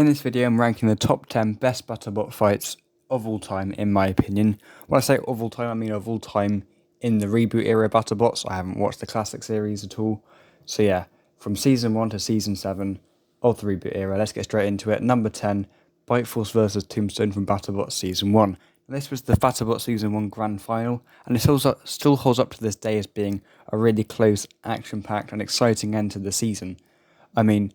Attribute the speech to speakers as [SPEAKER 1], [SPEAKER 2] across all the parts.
[SPEAKER 1] In this video, I'm ranking the top 10 best BattleBot fights of all time, in my opinion. When I say of all time, I mean of all time in the reboot era of BattleBots. I haven't watched the classic series at all. So yeah, from Season 1 to Season 7 of the reboot era, let's get straight into it. Number 10, Bite Force vs Tombstone from BattleBots Season 1. This was the BattleBots Season 1 Grand Final, and it still holds up to this day as being a really close, action-packed and exciting end to the season. I mean,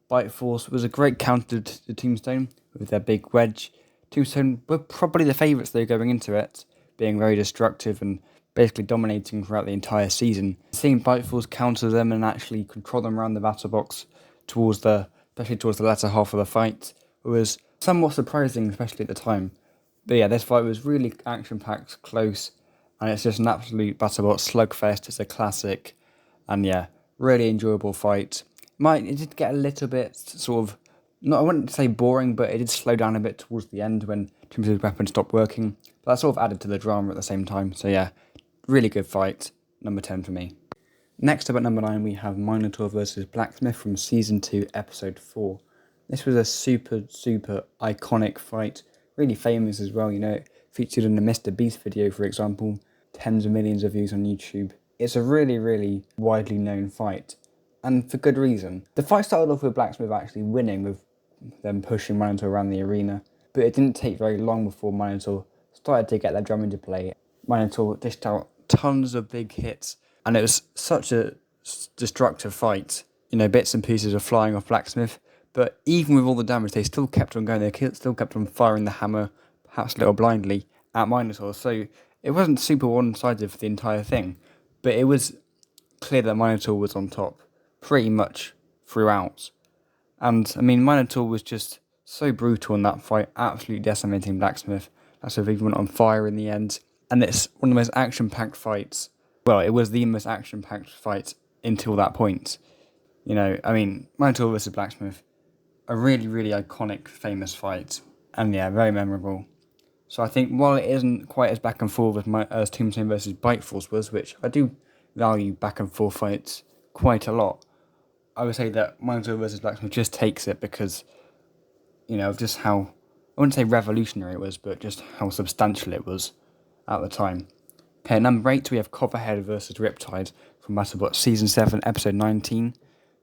[SPEAKER 1] Bite Force was a great counter to Tombstone with their big wedge. Tombstone were probably the favourites though going into it, being very destructive and basically dominating throughout the entire season. Seeing Bite Force counter them and actually control them around the battle box especially towards the latter half of the fight was somewhat surprising, especially at the time. But yeah, this fight was really action-packed, close, and it's just an absolute BattleBot slugfest. It's a classic, and yeah, really enjoyable fight. It did get a little bit I wouldn't say boring, but it did slow down a bit towards the end when Tombstone's weapon stopped working. But that sort of added to the drama at the same time. So yeah, really good fight. Number 10 for me. Next up at number 9, we have Minotaur vs Blacksmith from Season 2, Episode 4. This was a super iconic fight. Really famous as well, featured in the Mr. Beast video, for example. Tens of millions of views on YouTube. It's a really widely known fight, and for good reason. The fight started off with Blacksmith actually winning, with them pushing Minotaur around the arena, but it didn't take very long before Minotaur started to get their drum into play. Minotaur dished out tons of big hits, and it was such a destructive fight. Bits and pieces were flying off Blacksmith, but even with all the damage, they still kept on going. They still kept on firing the hammer, perhaps a little blindly, at Minotaur. So it wasn't super one-sided for the entire thing, but it was clear that Minotaur was on top pretty much throughout. And I mean, Minotaur was just so brutal in that fight, absolutely decimating Blacksmith. Blacksmith even went on fire in the end. And it's one of the most action-packed fights. Well, it was the most action-packed fight until that point. Minotaur versus Blacksmith, a really iconic, famous fight. And yeah, very memorable. So I think while it isn't quite as back and forth as Tombstone versus Bite Force was, which I do value back and forth fights quite a lot, I would say that Minotaur vs Blacksmith just takes it because, of just how, I wouldn't say revolutionary it was, but just how substantial it was at the time. Okay, number 8, we have Copperhead vs Riptide from BattleBots Season 7, Episode 19,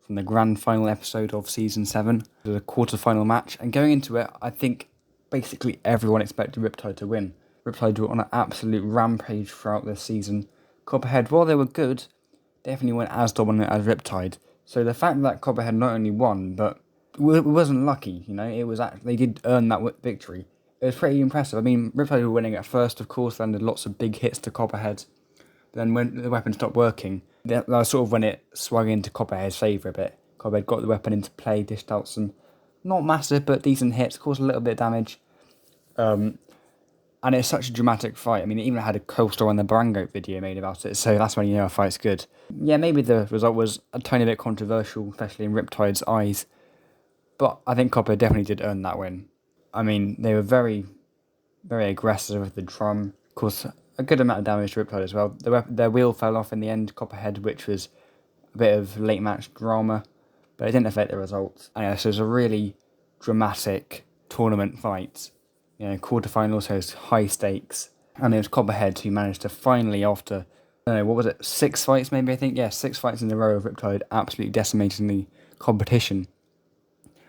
[SPEAKER 1] from the grand final episode of Season 7. It was a quarter-final match, and going into it, I think basically everyone expected Riptide to win. Riptide were on an absolute rampage throughout this season. Copperhead, while they were good, definitely weren't as dominant as Riptide. So the fact that Copperhead not only won, but it wasn't lucky, it was they did earn that victory. It was pretty impressive. I mean, Riptide were winning at first, of course, landed lots of big hits to Copperhead. But then when the weapon stopped working, that was sort of when it swung into Copperhead's favour a bit. Copperhead got the weapon into play, dished out some, not massive, but decent hits, caused a little bit of damage. And it's such a dramatic fight. I mean, it even had a coaster on the Barango video made about it, so that's when you know a fight's good. Yeah, maybe the result was a tiny bit controversial, especially in Riptide's eyes, but I think Copperhead definitely did earn that win. I mean, they were very aggressive with the drum. Of course, a good amount of damage to Riptide as well. Their wheel fell off in the end, Copperhead, which was a bit of late match drama, but it didn't affect the results. And yeah, so it was a really dramatic tournament fight. Quarterfinals, so it's high stakes. And it was Copperhead who managed to finally, after, 6 fights maybe, I think? Yeah, 6 fights in a row of Riptide absolutely decimating the competition.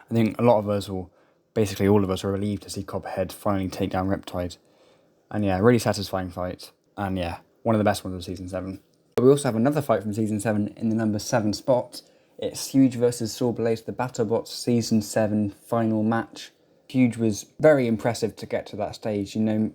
[SPEAKER 1] I think a lot of us, or basically all of us, were relieved to see Copperhead finally take down Riptide. And yeah, really satisfying fight. And yeah, one of the best ones of Season 7. But we also have another fight from Season 7 in the number 7 spot. It's Huge vs Sawblades, the BattleBots Season 7 final match. Huge was very impressive to get to that stage, a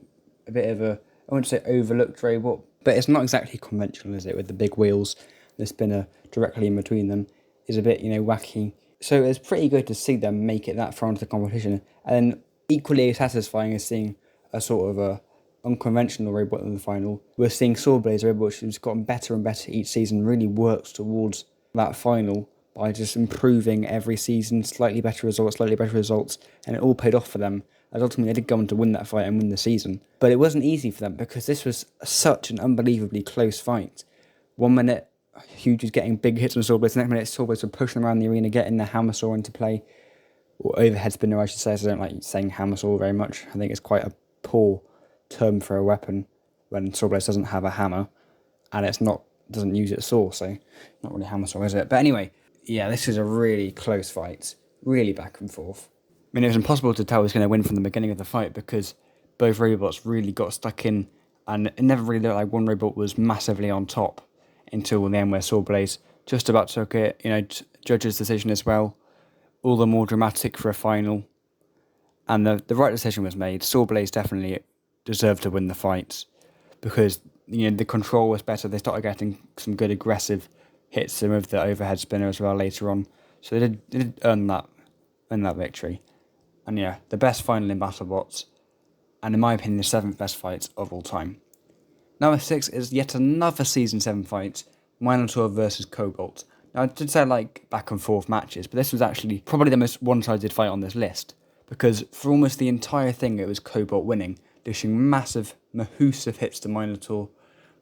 [SPEAKER 1] bit of a, I wouldn't say overlooked robot, but it's not exactly conventional, is it, with the big wheels, the spinner directly in between them is a bit, wacky. So it's pretty good to see them make it that far into the competition, and equally satisfying as seeing a sort of a unconventional robot in the final. We're seeing Sawblades, a robot who's gotten better and better each season, really works towards that final by just improving every season, slightly better results, and it all paid off for them, as ultimately they did go on to win that fight and win the season. But it wasn't easy for them, because this was such an unbelievably close fight. 1 minute, Huge was getting big hits on Sawblades, the next minute Sawblades were pushing around the arena, getting the hammer saw into play. or overhead spinner, I should say. So I don't like saying hammer saw very much. I think it's quite a poor term for a weapon when Sawblades doesn't have a hammer and doesn't use its saw, so not really hammer saw, is it? But anyway, yeah, this is a really close fight, really back and forth. I mean, it was impossible to tell who was going to win from the beginning of the fight because both robots really got stuck in, and it never really looked like one robot was massively on top until the end where Sawblades just about took it. Judge's decision as well, all the more dramatic for a final. And the right decision was made. Sawblades definitely deserved to win the fight because the control was better. They started getting some good aggressive hits with the overhead spinner as well later on. So they did earn that victory. And yeah, the best final in BattleBots, and in my opinion, the 7th best fight of all time. Number 6 is yet another Season 7 fight, Minotaur versus Kobalt. Now, I did say I like back and forth matches, but this was actually probably the most one-sided fight on this list, because for almost the entire thing it was Kobalt winning, dishing massive, mahoosive hits to Minotaur.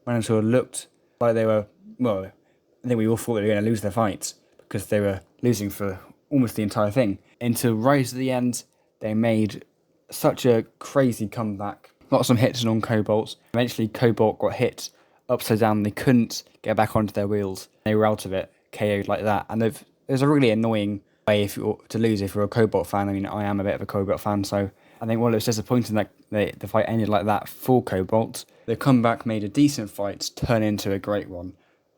[SPEAKER 1] Minotaur looked like they were, well, I think we all thought they were going to lose their fights, because they were losing for almost the entire thing. Until right at the end, they made such a crazy comeback. Lots of hits on Kobalt. Eventually, Kobalt got hit upside down. They couldn't get back onto their wheels. They were out of it, KO'd like that. And it was a really annoying way to lose if you're a Kobalt fan. I mean, I am a bit of a Kobalt fan, so I think while it was disappointing that the fight ended like that for Kobalt, the comeback made a decent fight turn into a great one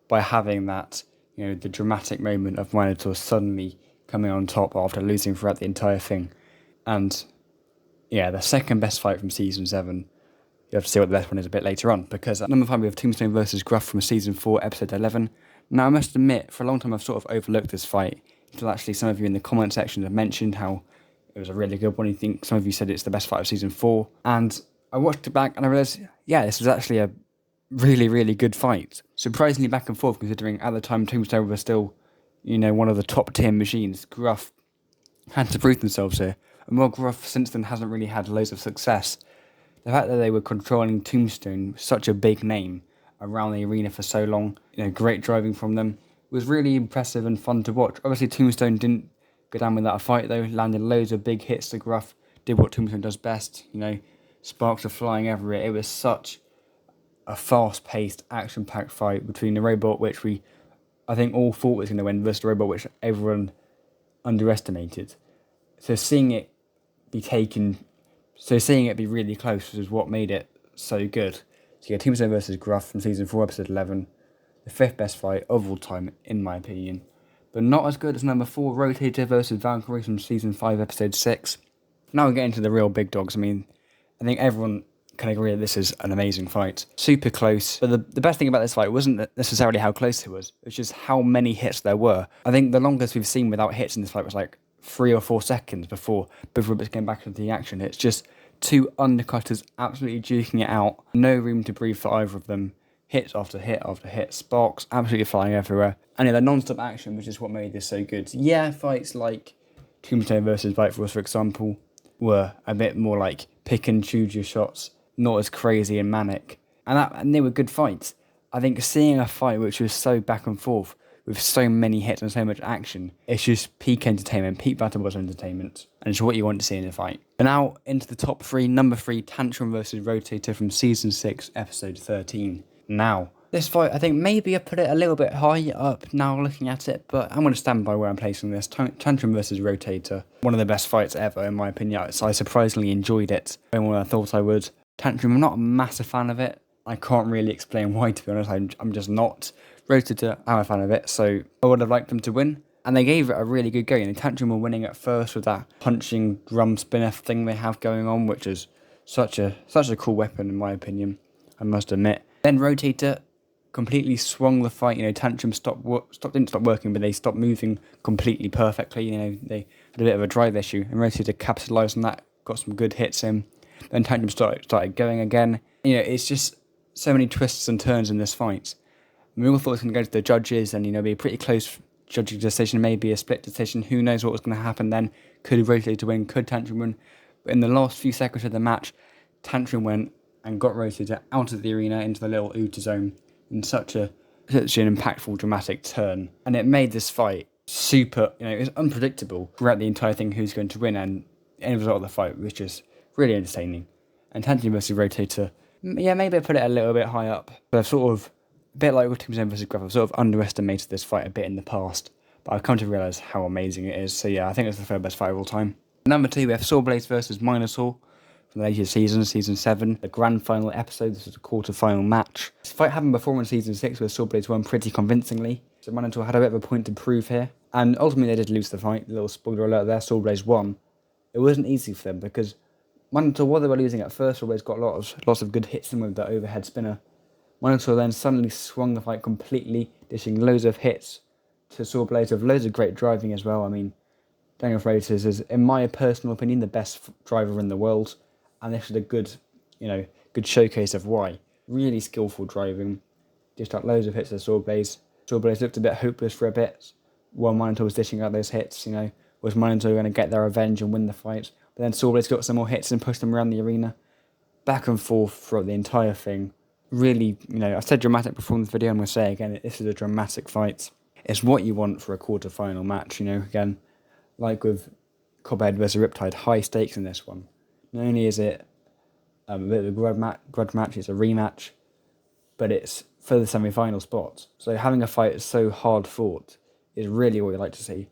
[SPEAKER 1] by having that, the dramatic moment of Minotaur suddenly coming on top after losing throughout the entire thing. And yeah, the second best fight from Season 7. You have to see what the best one is a bit later on, because at number 5 we have Tombstone versus Gruff from Season 4, Episode 11. Now, I must admit, for a long time I've sort of overlooked this fight, until actually some of you in the comment section have mentioned how it was a really good one. Some of you said it's the best fight of Season 4. And I watched it back and I realised, yeah, this was actually a really, really good fight. Surprisingly back and forth, considering at the time Tombstone was still, one of the top tier machines. Gruff had to prove themselves here. And while Gruff since then hasn't really had loads of success, the fact that they were controlling Tombstone, such a big name, around the arena for so long, great driving from them, was really impressive and fun to watch. Obviously, Tombstone didn't go down without a fight though, landed loads of big hits to Gruff, did what Tombstone does best, sparks are flying everywhere. It was such a fast-paced, action-packed fight between the robot, which I think all thought was going to win, versus the robot which everyone underestimated. So seeing it be really close was what made it so good. So you got Tombstone versus Gruff from Season 4, Episode 11. The 5th best fight of all time, in my opinion. But not as good as number 4, Rotator versus Valkyrie from Season 5, Episode 6. Now we get into the real big dogs. I mean, I think everyone can agree that this is an amazing fight. Super close. But the best thing about this fight wasn't necessarily how close it was just how many hits there were. I think the longest we've seen without hits in this fight was like 3 or 4 seconds before both robots came back into the action. It's just two undercutters absolutely duking it out. No room to breathe for either of them. Hit after hit after hit. Sparks absolutely flying everywhere. And the non-stop action, which is what made this so good. Yeah, fights like Tombstone versus Vipeforce, for example, were a bit more like pick and choose your shots. Not as crazy and manic. And they were good fights. I think seeing a fight which was so back and forth, with so many hits and so much action, it's just peak entertainment, peak BattleBots entertainment, and it's what you want to see in a fight. But now, into the top 3, number 3, Tantrum versus Rotator from Season 6, Episode 13. Now, this fight, I think maybe I put it a little bit high up now looking at it, but I'm going to stand by where I'm placing this. Tantrum versus Rotator, one of the best fights ever, in my opinion. So I surprisingly enjoyed it more than I thought I would. Tantrum, I'm not a massive fan of it. I can't really explain why, to be honest. I'm just not. Rotator, I'm a fan of it, so I would have liked them to win. And they gave it a really good go. Tantrum were winning at first with that punching drum spinner thing they have going on, which is such a cool weapon in my opinion, I must admit. Then Rotator completely swung the fight. Tantrum didn't stop working, but they stopped moving completely perfectly. They had a bit of a drive issue, and Rotator capitalised on that, got some good hits in. Then Tantrum started going again. It's just so many twists and turns in this fight. We all thought it was going to go to the judges and, be a pretty close judging decision, maybe a split decision. Who knows what was going to happen then? Could Rotator win? Could Tantrum win? But in the last few seconds of the match, Tantrum went and got Rotator out of the arena into the little Uta zone in such an impactful, dramatic turn. And it made this fight super, it was unpredictable throughout the entire thing who's going to win, and the end result of the fight was just really entertaining. And Tantrum versus Rotator, yeah, maybe I put it a little bit high up, but I've sort of, a bit like with Tombstone versus Gruff, I've sort of underestimated this fight a bit in the past, but I've come to realise how amazing it is. So yeah, I think it's the third best fight of all time. Number 2, we have Sawblades versus Minotaur from the latest season, Season 7, the grand final episode. This was a quarter-final match. This fight happened before in Season 6, where Sawblades won pretty convincingly. So Minotaur had a bit of a point to prove here. And ultimately they did lose the fight. A little spoiler alert there, Sawblades won. It wasn't easy for them because Minotaur, while they were losing at first, Sawblades got lots of good hits in with the overhead spinner. Minotaur then suddenly swung the fight completely, dishing loads of hits to Sawblades with loads of great driving as well. I mean, Daniel Freitas is, in my personal opinion, the best driver in the world. And this is a good, good showcase of why. Really skillful driving. Just got loads of hits to Sawblades. Sawblades looked a bit hopeless for a bit while Minotaur was dishing out those hits. Was Minotaur going to get their revenge and win the fight? But then Sawblades got some more hits and pushed them around the arena. Back and forth throughout the entire thing. Really, I said dramatic before in this video, I'm going to say again, this is a dramatic fight. It's what you want for a quarter-final match, again, like with Copperhead versus Riptide, high stakes in this one. Not only is it a bit of a grudge match, it's a rematch, but it's for the semi-final spot. So having a fight that's so hard fought is really what you like to see.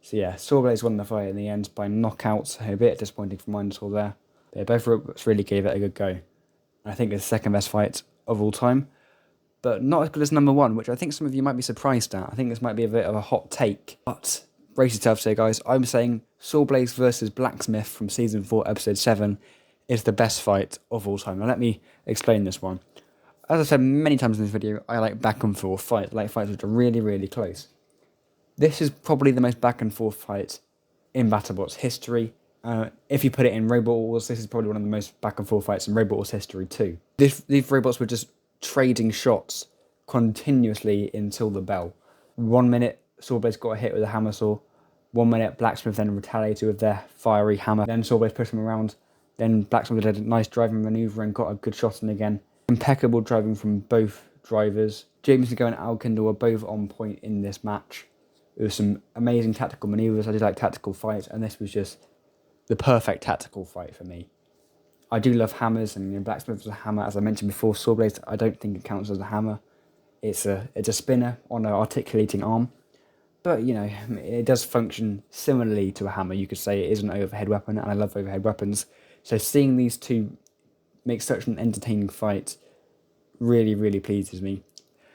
[SPEAKER 1] So yeah, Sawblades won the fight in the end by knockout. A bit disappointing for Minotaur there. But both robots really gave it a good go. I think it's the second best fight of all time, but not as good as number 1, which I think some of you might be surprised at. I think this might be a bit of a hot take, but brace yourselves here, guys. I'm saying Sawblades versus Blacksmith from Season 4, Episode 7 is the best fight of all time. Now let me explain this one. As I've said many times in this video, I like back and forth fights. I like fights which are really, really close. This is probably the most back and forth fight in BattleBots history. If you put it in Robot Wars, this is probably one of the most back and forth fights in Robot Wars history too. These robots were just trading shots continuously until the bell. 1 minute, Sawblades got a hit with a hammer saw. 1 minute, Blacksmith then retaliated with their fiery hammer. Then Sawblades pushed him around. Then Blacksmith did a nice driving manoeuvre and got a good shot in again. Impeccable driving from both drivers. James and Alkindle were both on point in this match. It was some amazing tactical manoeuvres. I did like tactical fights, and this was just the perfect tactical fight for me. I do love hammers, and Blacksmith was a hammer, as I mentioned before. Sawblades, I don't think it counts as a hammer. It's a spinner on an articulating arm. But, it does function similarly to a hammer. You could say it is an overhead weapon, and I love overhead weapons. So seeing these two make such an entertaining fight really, really pleases me.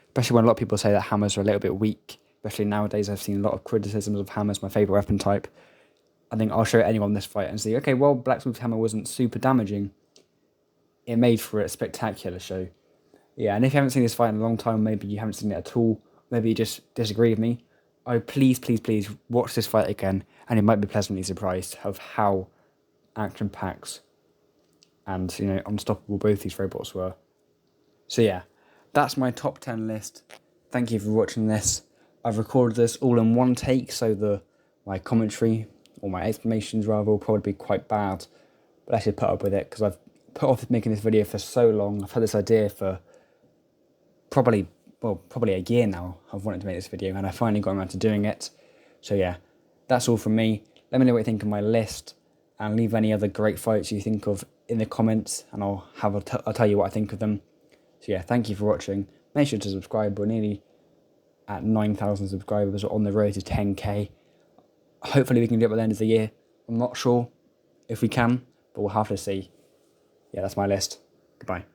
[SPEAKER 1] Especially when a lot of people say that hammers are a little bit weak. Especially nowadays, I've seen a lot of criticisms of hammers, my favourite weapon type. I think I'll show anyone this fight and see, okay, well, Blacksmith's hammer wasn't super damaging. It made for a spectacular show. Yeah, and if you haven't seen this fight in a long time, maybe you haven't seen it at all, maybe you just disagree with me, please watch this fight again, and you might be pleasantly surprised of how action-packed and, unstoppable both these robots were. So yeah, that's my top 10 list. Thank you for watching this. I've recorded this all in one take, so my commentary, or my explanations rather, will probably be quite bad. But I should put up with it, because I've put off making this video for so long. I've had this idea for probably a year now. I've wanted to make this video, and I finally got around to doing it. So yeah, that's all from me. Let me know what you think of my list, and leave any other great fights you think of in the comments, and I'll tell you what I think of them. So yeah, thank you for watching. Make sure to subscribe. We're nearly at 9,000 subscribers, on the road to 10k. Hopefully we can do it by the end of the year. I'm not sure if we can, but we'll have to see. Yeah, that's my list. Goodbye.